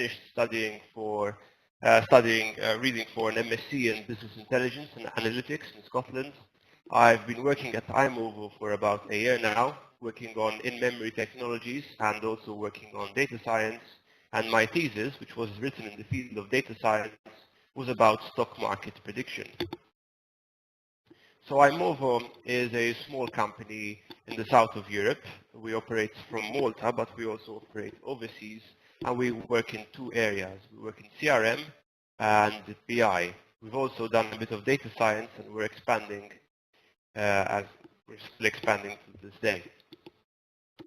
finished reading for an MSc in Business Intelligence and Analytics in Scotland. I've been working at iMovo for about a year now, working on in-memory technologies and also working on data science. And my thesis, which was written in the field of data science, was about stock market prediction. So iMovo is a small company in the south of Europe. We operate from Malta, but we also operate overseas, and we work in two areas. We work in CRM and BI. We've also done a bit of data science, and we're expanding as we're still expanding to this day.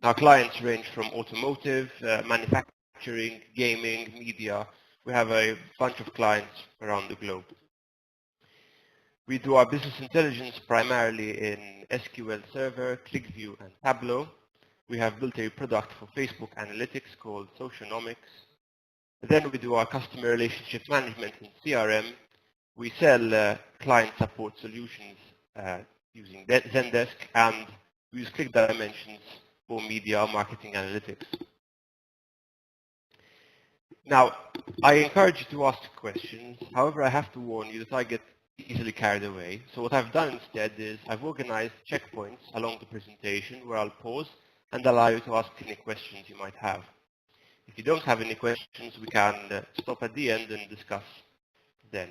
Our clients range from automotive, manufacturing, gaming, media. We have a bunch of clients around the globe. We do our business intelligence primarily in SQL Server, ClickView, and Tableau. We have built a product for Facebook Analytics called Socionomics. Then we do our customer relationship management in CRM. We sell client support solutions using Zendesk, and we use ClickDimensions for media marketing analytics. Now, I encourage you to ask questions. However, I have to warn you that I get easily carried away. So what I've done instead is I've organized checkpoints along the presentation where I'll pause and allow you to ask any questions you might have. If you don't have any questions, we can stop at the end and discuss then.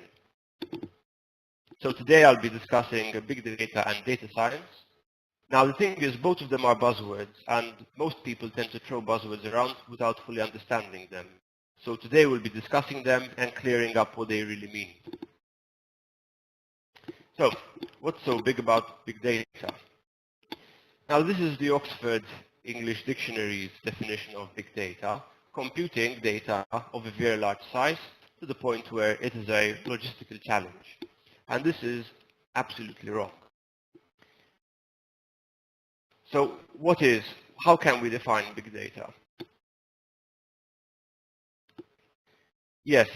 So today I'll be discussing big data and data science. Now the thing is, both of them are buzzwords, and most people tend to throw buzzwords around without fully understanding them. So today we'll be discussing them and clearing up what they really mean. So, what's so big about big data? Now this is the Oxford English Dictionary's definition of big data: computing data of a very large size to the point where it is a logistical challenge. And this is absolutely wrong. So how can we define big data? Yes,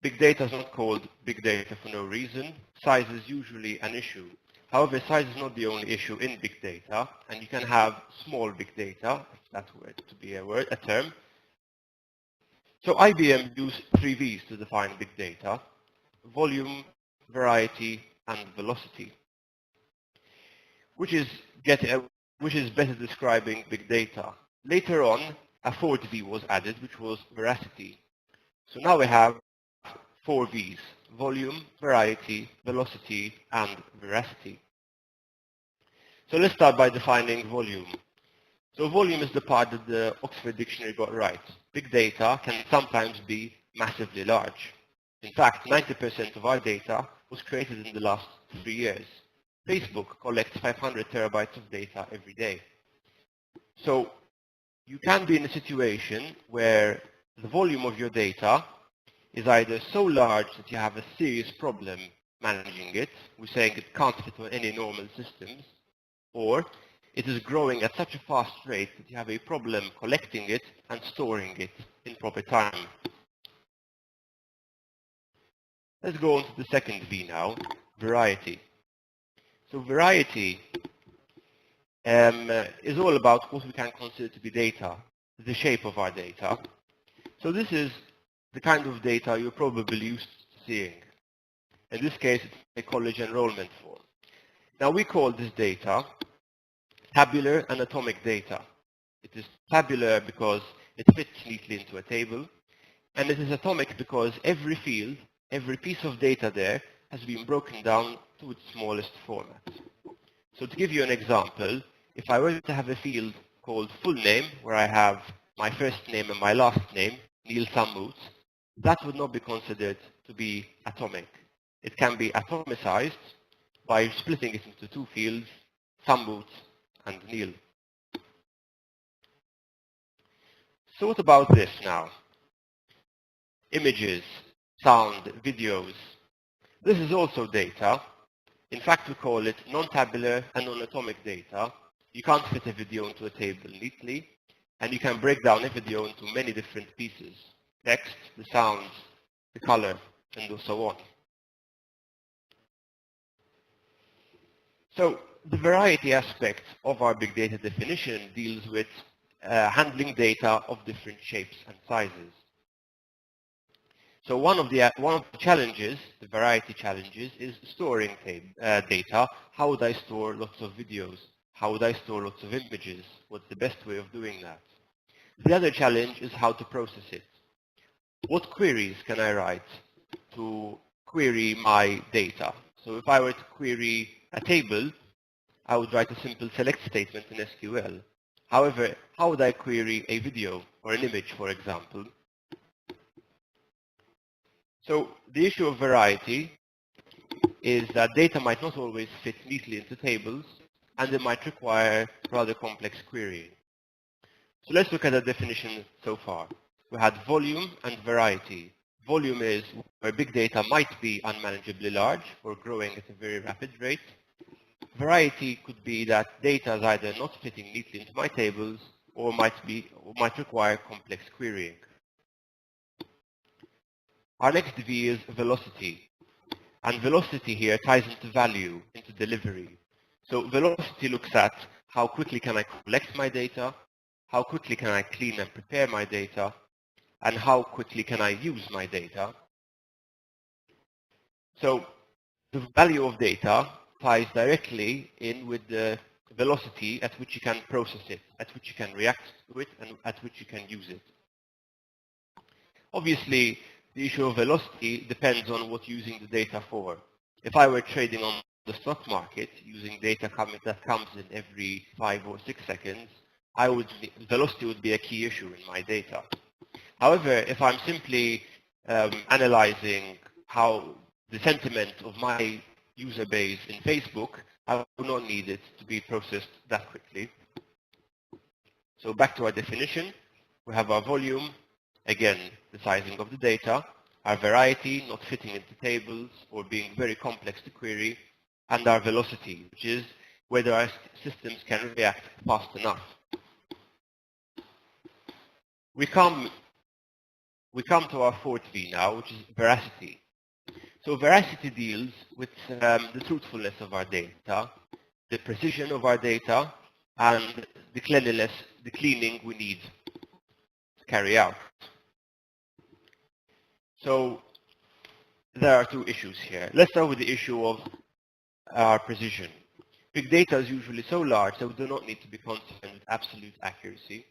big data is not called big data for no reason. Size is usually an issue. However, size is not the only issue in big data, and you can have small big data, if that were to be a term. So IBM used 3 V's to define big data: volume, variety, and velocity, which is better describing big data. Later on, a 4th V was added, which was veracity. So now we have 4 V's: volume, variety, velocity, and veracity. So let's start by defining volume. So volume is the part that the Oxford Dictionary got right. Big data can sometimes be massively large. In fact, 90% of our data was created in the last 3 years. Facebook collects 500 terabytes of data every day. So you can be in a situation where the volume of your data is either so large that you have a serious problem managing it, we're saying it can't fit on any normal systems, or it is growing at such a fast rate that you have a problem collecting it and storing it in proper time. Let's go on to the 2nd V now, variety. So variety is all about what we can consider to be data, the shape of our data. So this is the kind of data you're probably used to seeing. In this case, it's a college enrollment form. Now we call this data tabular and atomic data. It is tabular because it fits neatly into a table, and it is atomic because every field, every piece of data there has been broken down to its smallest format. So to give you an example, if I were to have a field called full name, where I have my first name and my last name, Neil Sammut, that would not be considered to be atomic. It can be atomicized by splitting it into 2 fields, Sammut and Neil. So what about this now? Images, sound, videos. This is also data. In fact, we call it non-tabular and non-atomic data. You can't fit a video into a table neatly, and you can break down a video into many different pieces: text, the sounds, the color, and so on. So the variety aspect of our big data definition deals with handling data of different shapes and sizes. So one of the challenges, the variety challenges, is storing data. How would I store lots of videos? How would I store lots of images? What's the best way of doing that? The other challenge is how to process it. What queries can I write to query my data? So if I were to query a table, I would write a simple select statement in SQL. However, how would I query a video or an image, for example? So the issue of variety is that data might not always fit neatly into tables, and it might require rather complex querying. So let's look at the definition so far. We had volume and variety. Volume is where big data might be unmanageably large or growing at a very rapid rate. Variety could be that data is either not fitting neatly into my tables or might require complex querying. Our next V is velocity. And velocity here ties into value, into delivery. So velocity looks at how quickly can I collect my data, how quickly can I clean and prepare my data, and how quickly can I use my data. So the value of data ties directly in with the velocity at which you can process it, at which you can react to it, and at which you can use it. Obviously, the issue of velocity depends on what you're using the data for. If I were trading on the stock market using data that comes in every 5 or 6 seconds, velocity would be a key issue in my data. However, if I'm simply analyzing how the sentiment of my user base in Facebook, I will not need it to be processed that quickly. So back to our definition, we have our volume, again, the sizing of the data, our variety, not fitting into tables or being very complex to query, and our velocity, which is whether our systems can react fast enough. We come to our fourth V now, which is veracity. So veracity deals with the truthfulness of our data, the precision of our data, and the cleanliness, the cleaning we need to carry out. So there are two issues here. Let's start with the issue of our precision. Big data is usually so large that we do not need to be concerned with absolute accuracy.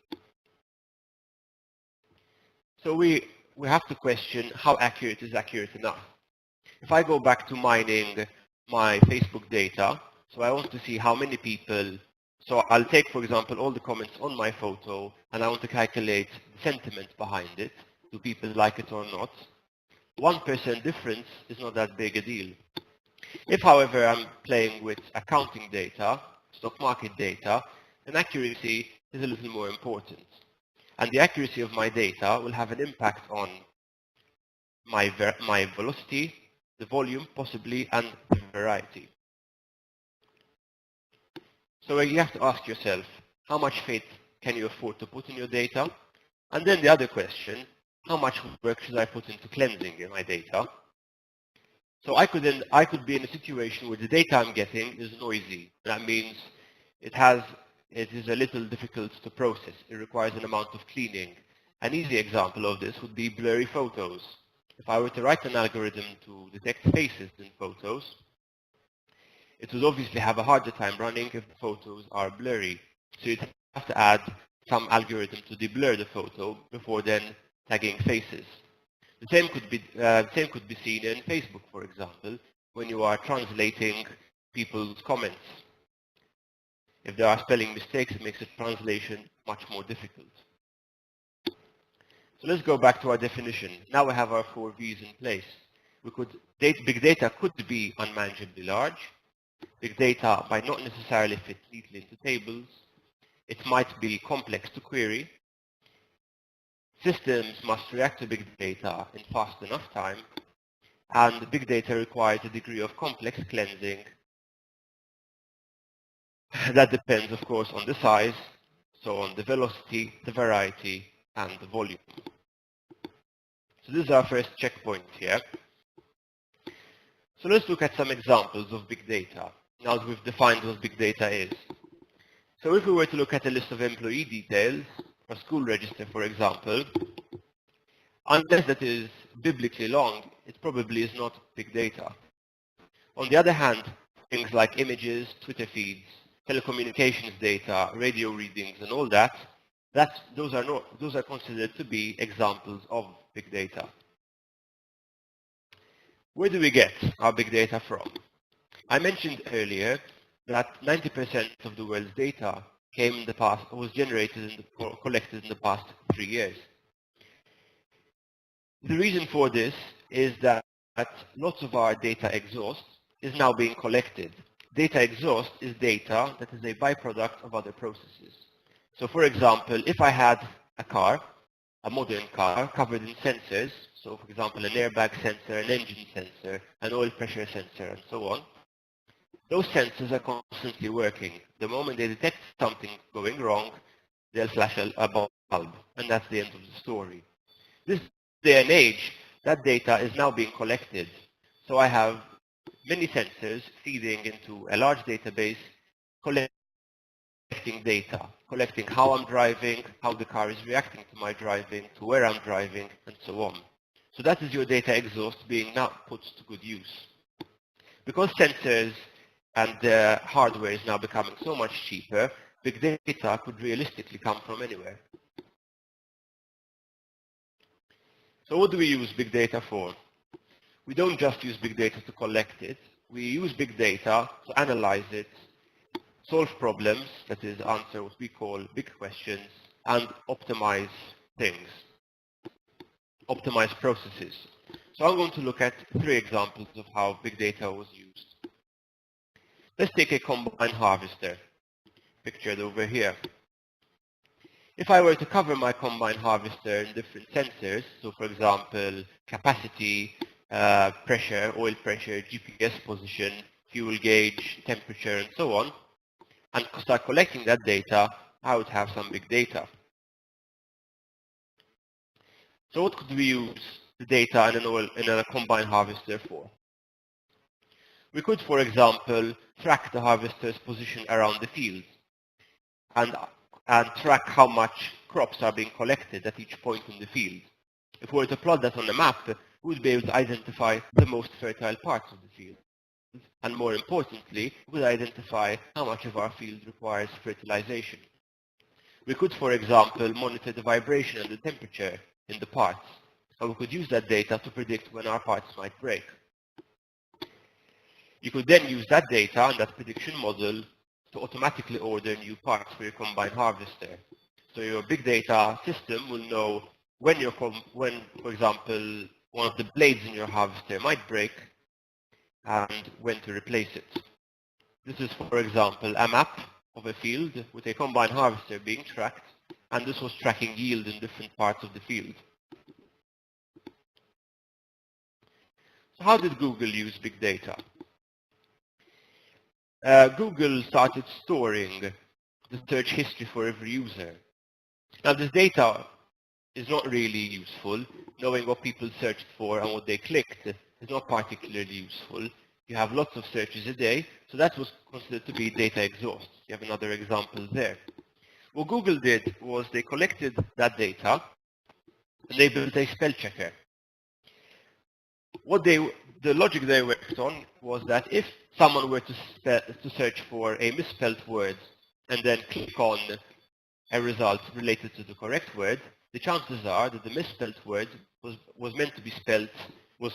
So we have to question how accurate is accurate enough. If I go back to mining my Facebook data, so I want to see how many people, so I'll take, for example, all the comments on my photo, and I want to calculate the sentiment behind it. Do people like it or not? 1% difference is not that big a deal. If, however, I'm playing with accounting data, stock market data, then accuracy is a little more important. And the accuracy of my data will have an impact on my velocity, the volume possibly, and the variety. So you have to ask yourself, how much faith can you afford to put in your data? And then the other question, how much work should I put into cleansing my data? So I could be in a situation where the data I'm getting is noisy. That means it is a little difficult to process. It requires an amount of cleaning. An easy example of this would be blurry photos. If I were to write an algorithm to detect faces in photos, it would obviously have a harder time running if the photos are blurry. So you'd have to add some algorithm to deblur the photo before then tagging faces. The same could be seen in Facebook, for example, when you are translating people's comments. If there are spelling mistakes, it makes the translation much more difficult. So let's go back to our definition. Now we have our 4 V's in place. Big data could be unmanageably large. Big data might not necessarily fit neatly into tables. It might be complex to query. Systems must react to big data in fast enough time. And big data requires a degree of complex cleansing. That depends, of course, on the size, so on the velocity, the variety, and the volume. So this is our first checkpoint here. So let's look at some examples of big data, now that we've defined what big data is. So if we were to look at a list of employee details, a school register, for example, unless that is biblically long, it probably is not big data. On the other hand, things like images, Twitter feeds, telecommunications data, radio readings, and all that, those are considered to be examples of big data. Where do we get our big data from? I mentioned earlier that 90% of the world's data came in the past, was generated or collected in the past 3 years. The reason for this is that lots of our data exhaust is now being collected. Data exhaust is data that is a byproduct of other processes. So for example, if I had a car, a modern car, covered in sensors, so for example, an airbag sensor, an engine sensor, an oil pressure sensor, and so on, those sensors are constantly working. The moment they detect something going wrong, they'll flash a bulb, and that's the end of the story. This day and age, that data is now being collected. So I have many sensors feeding into a large database, collecting data, collecting how I'm driving, how the car is reacting to my driving, to where I'm driving, and so on. So that is your data exhaust being now put to good use. Because sensors and hardware is now becoming so much cheaper, big data could realistically come from anywhere. So what do we use big data for? We don't just use big data to collect it. We use big data to analyze it, solve problems, that is, answer what we call big questions, and optimize things, optimize processes. So I'm going to look at 3 examples of how big data was used. Let's take a combine harvester, pictured over here. If I were to cover my combine harvester in different sensors, so for example, capacity, pressure, oil pressure, GPS position, fuel gauge, temperature, and so on, and start collecting that data, I would have some big data. So what could we use the data in a combine harvester for? We could, for example, track the harvester's position around the field and track how much crops are being collected at each point in the field. If we were to plot that on a map, we would be able to identify the most fertile parts of the field. And more importantly, we would identify how much of our field requires fertilization. We could, for example, monitor the vibration and the temperature in the parts, and we could use that data to predict when our parts might break. You could then use that data and that prediction model to automatically order new parts for your combine harvester. So your big data system will know when, for example, one of the blades in your harvester might break and when to replace it. This is, for example, a map of a field with a combine harvester being tracked, and this was tracking yield in different parts of the field. So how did Google use big data? Google started storing the search history for every user. Now this data is not really useful. Knowing what people searched for and what they clicked is not particularly useful. You have lots of searches a day, so that was considered to be data exhaust. You have another example there. What Google did was they collected that data and they built a spell checker. The logic they worked on was that if someone were to search for a misspelled word and then click on a result related to the correct word, the chances are that the misspelled word was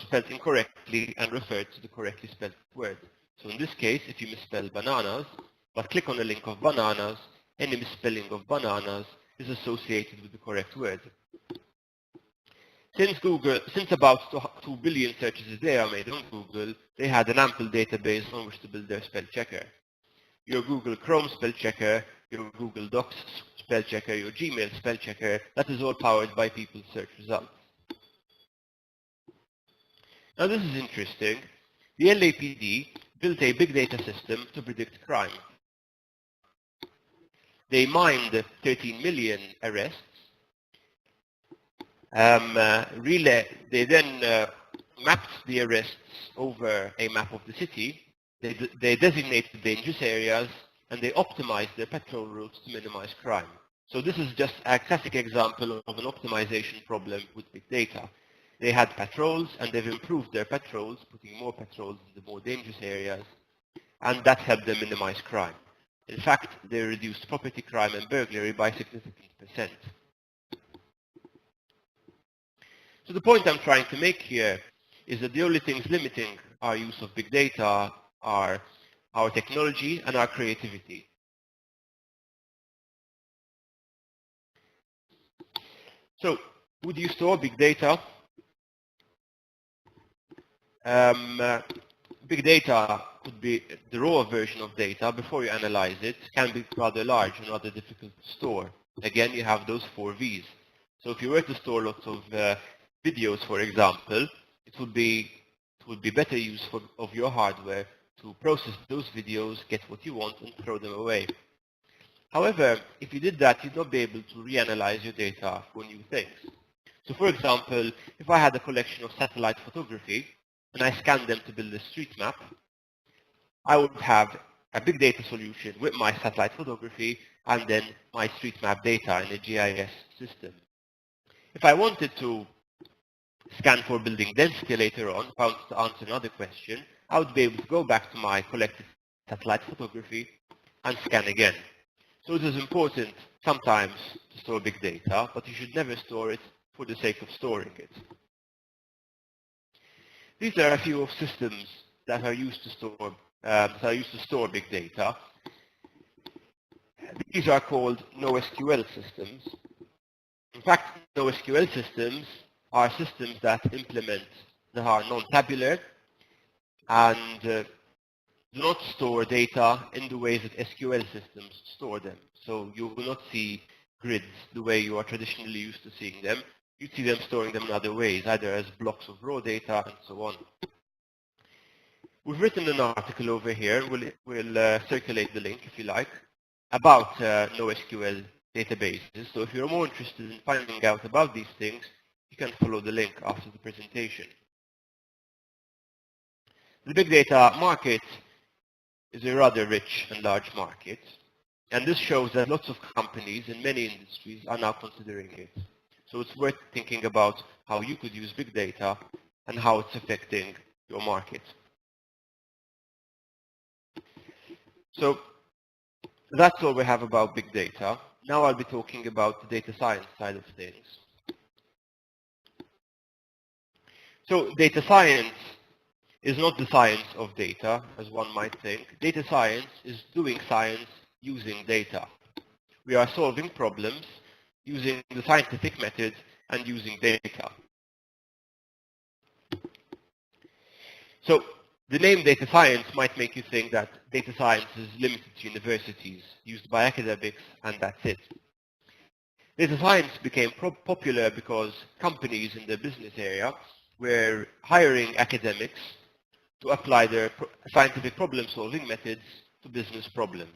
spelled incorrectly and referred to the correctly spelled word. So in this case, if you misspell bananas, but click on a link of bananas, any misspelling of bananas is associated with the correct word. Since about 2 billion searches a day are made on Google, they had an ample database on which to build their spell checker. Your Google Chrome spell checker, your Google Docs spell checker, your Gmail spell checker, that is all powered by people's search results. Now this is interesting. The LAPD built a big data system to predict crime. They mined 13 million arrests. They then mapped the arrests over a map of the city. They designated dangerous areas and they optimized their patrol routes to minimize crime. So this is just a classic example of an optimization problem with big data. They had patrols, and they've improved their patrols, putting more patrols in the more dangerous areas, and that helped them minimize crime. In fact, they reduced property crime and burglary by significant %. So the point I'm trying to make here is that the only things limiting our use of big data are our technology and our creativity. So, would you store big data? Big data could be the raw version of data before you analyze it, can be rather large and rather difficult to store. Again, you have those 4 V's. So if you were to store lots of videos, for example, it would be better use of your hardware to process those videos, get what you want, and throw them away. However, if you did that, you'd not be able to reanalyze your data for new things. So for example, if I had a collection of satellite photography, and I scanned them to build a street map, I would have a big data solution with my satellite photography and then my street map data in a GIS system. If I wanted to scan for building density later on, if I wanted to answer another question, I would be able to go back to my collected satellite photography and scan again. So it is important sometimes to store big data, but you should never store it for the sake of storing it. These are a few of systems that are used to store big data. These are called NoSQL systems. In fact, NoSQL systems are systems that are non-tabular and do not store data in the way that SQL systems store them. So you will not see grids the way you are traditionally used to seeing them. You see them storing them in other ways, either as blocks of raw data and so on. We've written an article over here, we'll circulate the link if you like, about NoSQL databases. So if you're more interested in finding out about these things, you can follow the link after the presentation. The big data market is a rather rich and large market, and this shows that lots of companies in many industries are now considering it. So it's worth thinking about how you could use big data and how it's affecting your market. So that's all we have about big data. Now I'll be talking about the data science side of things. So data science is not the science of data, as one might think. Data science is doing science using data. We are solving problems using the scientific method and using data. So the name data science might make you think that data science is limited to universities, used by academics, and that's it. Data science became popular because companies in the business area were hiring academics to apply their scientific problem-solving methods to business problems.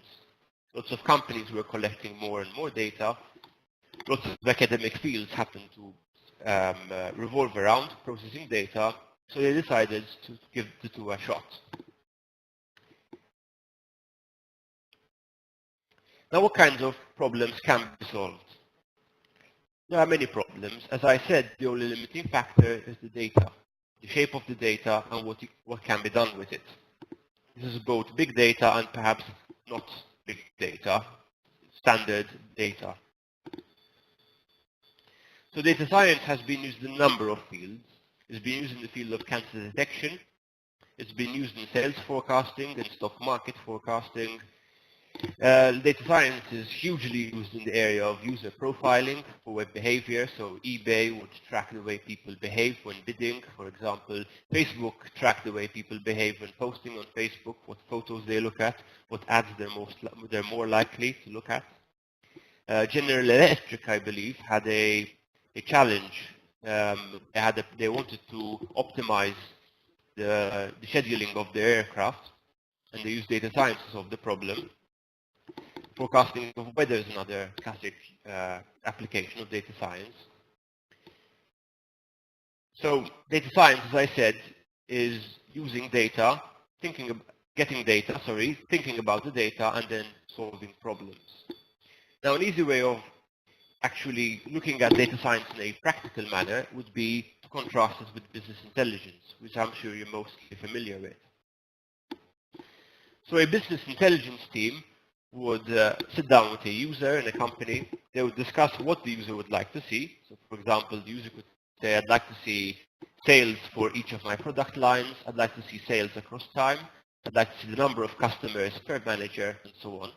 Lots of companies were collecting more and more data. Lots of academic fields happened to revolve around processing data, so they decided to give the two a shot. Now, what kinds of problems can be solved? There are many problems. As I said, the only limiting factor is the data, the shape of the data, and what can be done with it. This is both big data and perhaps not big data, standard data. So data science has been used in a number of fields. It's been used in the field of cancer detection. It's been used in sales forecasting and stock market forecasting. Data science is hugely used in the area of user profiling for web behavior. So eBay would track the way people behave when bidding. For example, Facebook track the way people behave when posting on Facebook, what photos they look at, what ads they're more likely to look at. General Electric, I believe, had a challenge. They wanted to optimize the scheduling of their aircraft, and they used data science to solve the problem. Forecasting of weather is another classic application of data science. So data science, as I said, is using data, thinking about the data, and then solving problems. Now, an easy way of actually looking at data science in a practical manner would be to contrast it with business intelligence, which I'm sure you're mostly familiar with. So a business intelligence team would sit down with a user in a company. They would discuss what the user would like to see. So for example, the user could say, I'd like to see sales for each of my product lines. I'd like to see sales across time. I'd like to see the number of customers per manager, and so on.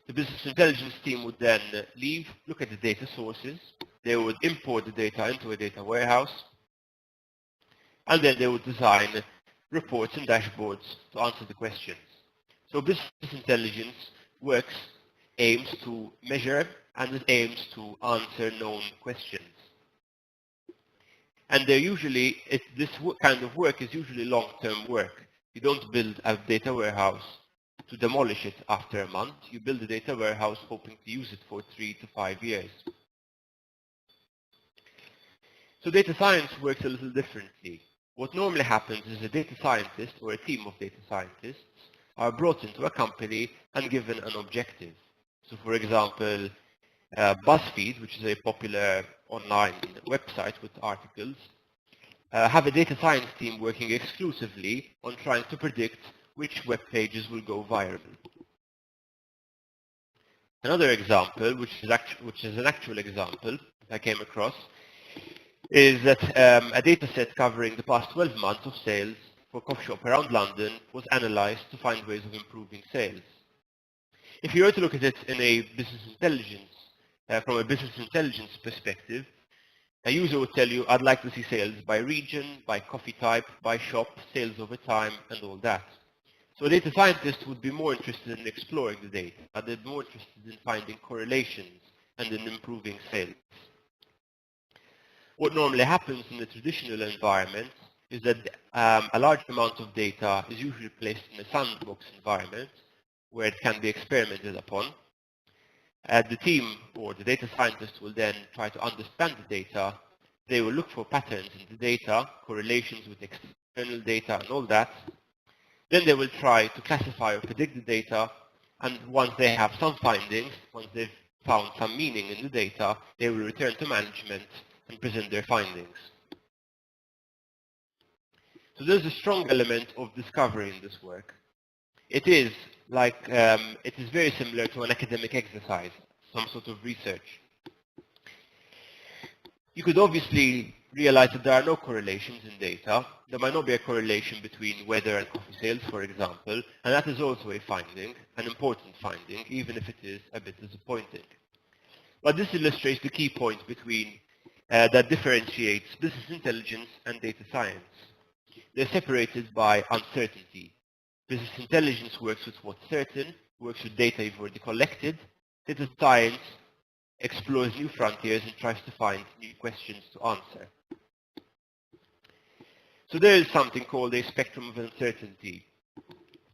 The business intelligence team would then leave, look at the data sources. They would import the data into a data warehouse, and then they would design reports and dashboards to answer the questions. So business intelligence aims to measure and it aims to answer known questions. And this kind of work is usually long-term work. You don't build a data warehouse to demolish it after a month. You build a data warehouse hoping to use it for 3 to 5 years. So data science works a little differently. What normally happens is a data scientist or a team of data scientists are brought into a company and given an objective. So for example, BuzzFeed, which is a popular online website with articles, have a data science team working exclusively on trying to predict which web pages will go viral. Another example, which is an actual example I came across, is that a data set covering the past 12 months of sales for a coffee shop around London was analyzed to find ways of improving sales. If you were to look at it in a business intelligence, from a business intelligence perspective, a user would tell you, I'd like to see sales by region, by coffee type, by shop, sales over time, and all that. So a data scientist would be more interested in exploring the data. They'd be more interested in finding correlations and in improving sales. What normally happens in the traditional environment is that a large amount of data is usually placed in a sandbox environment where it can be experimented upon. The team or the data scientist will then try to understand the data. They will look for patterns in the data, correlations with external data and all that. Then they will try to classify or predict the data, and once they have some findings, once they've found some meaning in the data, they will return to management and present their findings. So there's a strong element of discovery in this work. It is very similar to an academic exercise, some sort of research. You could obviously realize that there are no correlations in data. There might not be a correlation between weather and coffee sales, for example, and that is also a finding, an important finding, even if it is a bit disappointing. But this illustrates the key point that differentiates business intelligence and data science. They're separated by uncertainty. Business intelligence works with what's certain, works with data you've already collected. Data science explores new frontiers and tries to find new questions to answer. So there is something called a spectrum of uncertainty.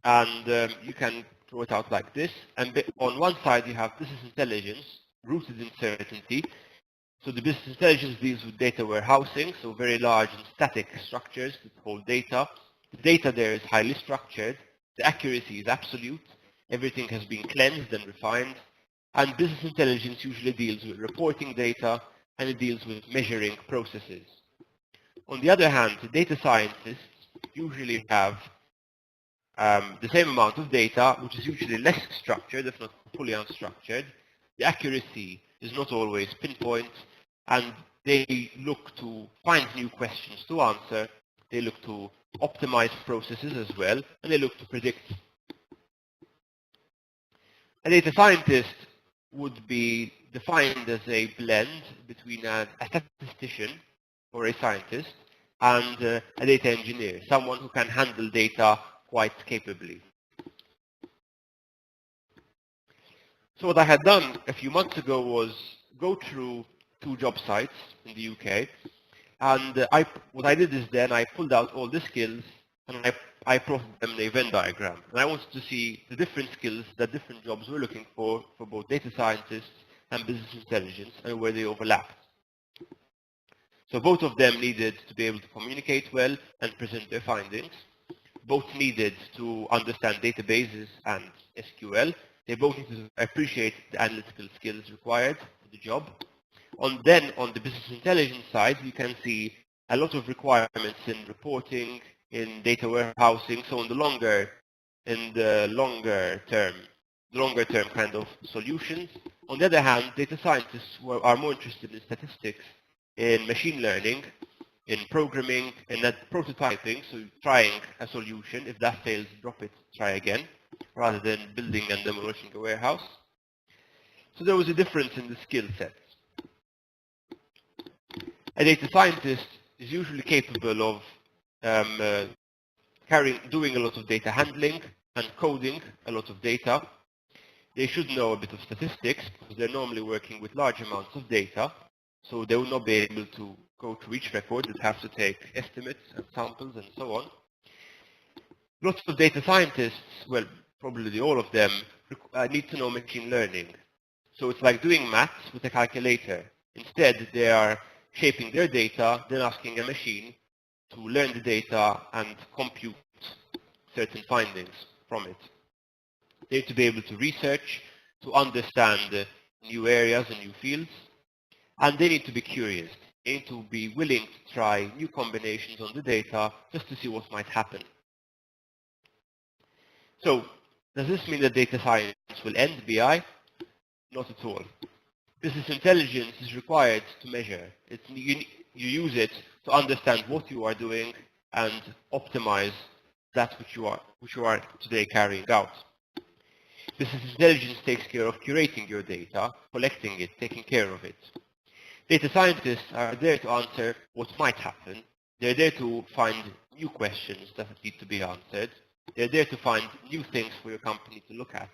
And you can throw it out like this. And on one side you have business intelligence rooted in certainty. So the business intelligence deals with data warehousing, so very large and static structures that hold data. The data there is highly structured. The accuracy is absolute. Everything has been cleansed and refined. And business intelligence usually deals with reporting data, and it deals with measuring processes. On the other hand, the data scientists usually have the same amount of data, which is usually less structured, if not fully unstructured. The accuracy is not always pinpoint, and they look to find new questions to answer. They look to optimize processes as well, and they look to predict. A data scientist would be defined as a blend between a statistician or a scientist and a data engineer, someone who can handle data quite capably. So what I had done a few months ago was go through 2 job sites in the UK, and what I did is then I pulled out all the skills and I plotted them in a Venn diagram. And I wanted to see the different skills that different jobs were looking for both data scientists and business intelligence, and where they overlapped. So both of them needed to be able to communicate well and present their findings. Both needed to understand databases and SQL. They both need to appreciate the analytical skills required for the job. Then on the business intelligence side, you can see a lot of requirements in reporting, in data warehousing, so in the longer term kind of solutions. On the other hand, data scientists are more interested in statistics, in machine learning, in programming, and at prototyping, so trying a solution. If that fails, drop it, try again, rather than building and demolishing a warehouse. So there was a difference in the skill sets. A data scientist is usually capable of doing a lot of data handling and coding a lot of data. They should know a bit of statistics because they're normally working with large amounts of data, so they will not be able to go through each record. They'd have to take estimates and samples and so on. Lots of data scientists, well, probably all of them, need to know machine learning. So it's like doing maths with a calculator. Instead, they are shaping their data, then asking a machine to learn the data and compute certain findings from it. They need to be able to research, to understand new areas and new fields, and they need to be curious. They need to be willing to try new combinations on the data just to see what might happen. So, does this mean that data science will end BI? Not at all. Business intelligence is required to measure. You use it to understand what you are doing and optimize that which you are today carrying out. Business intelligence takes care of curating your data, collecting it, taking care of it. Data scientists are there to answer what might happen. They're there to find new questions that need to be answered. They're there to find new things for your company to look at.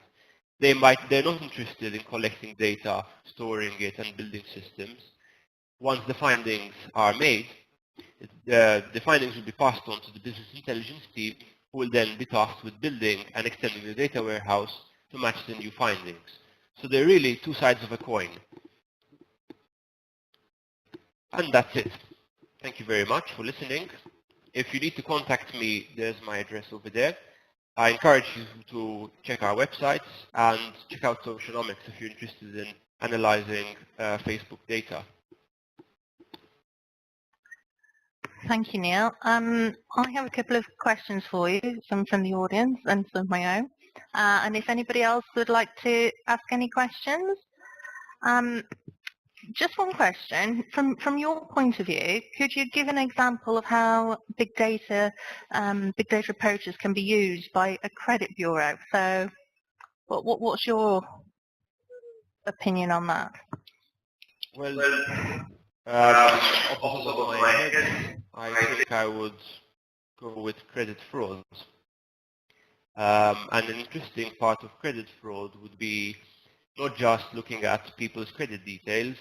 They're not interested in collecting data, storing it, and building systems. Once the findings are made, the findings will be passed on to the business intelligence team, who will then be tasked with building and extending the data warehouse to match the new findings. So they're really two sides of a coin. And that's it. Thank you very much for listening. If you need to contact me, there's my address over there. I encourage you to check our websites and check out Socionomics if you're interested in analyzing Facebook data. Thank you, Neil. I have a couple of questions for you, some from the audience and some of my own. And if anybody else would like to ask any questions, just one question. From your point of view, could you give an example of how big data approaches can be used by a credit bureau? So what's your opinion on that? Well, off the top of my head, I think I would go with credit fraud. And an interesting part of credit fraud would be not just looking at people's credit details,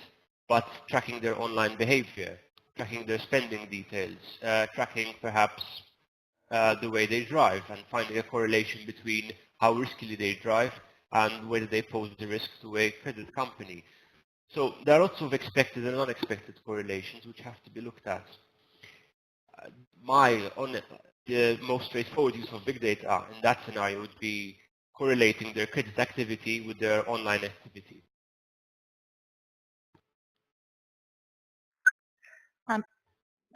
but tracking their online behavior, tracking their spending details, tracking perhaps the way they drive, and finding a correlation between how riskily they drive and whether they pose a risk to a credit company. So there are lots of expected and unexpected correlations which have to be looked at. The most straightforward use of big data in that scenario would be correlating their credit activity with their online activity.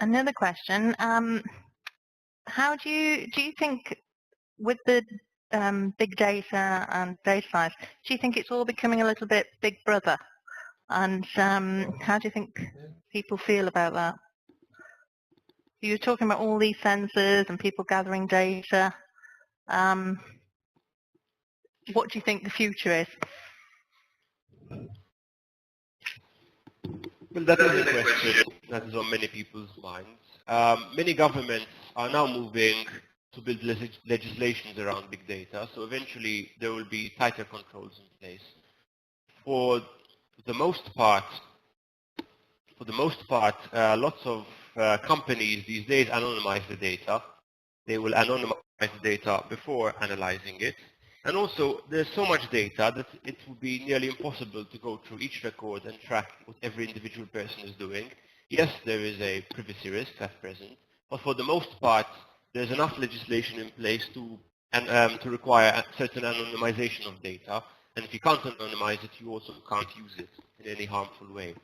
Another question. How do you think with the big data and data science, do you think it's all becoming a little bit Big Brother? And how do you think people feel about that? You were talking about all these sensors and people gathering data. What do you think the future is? Well, that is a question that is on many people's minds. Many governments are now moving to build legislations around big data, so eventually there will be tighter controls in place. For the most part, lots of companies these days anonymize the data. They will anonymize the data before analyzing it. And also, there's so much data that it would be nearly impossible to go through each record and track what every individual person is doing. Yes, there is a privacy risk at present, but for the most part, there's enough legislation in place to require a certain anonymization of data. And if you can't anonymize it, you also can't use it in any harmful way.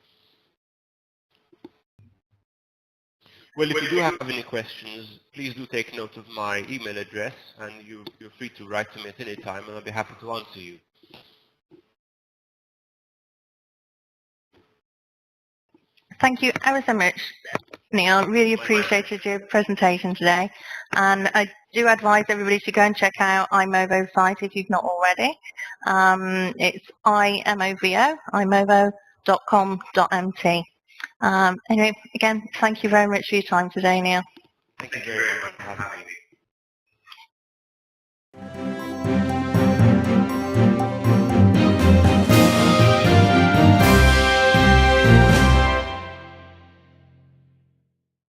Well, if you do have any questions, please do take note of my email address, and you're free to write to me at any time, and I'll be happy to answer you. Thank you ever so much, Neil. Really appreciated your presentation today. And I do advise everybody to go and check out iMovo's site if you've not already. It's iMovo, imovo.com.mt. Anyway, again, thank you very much for your time today, Neil. Thank you very much for having me.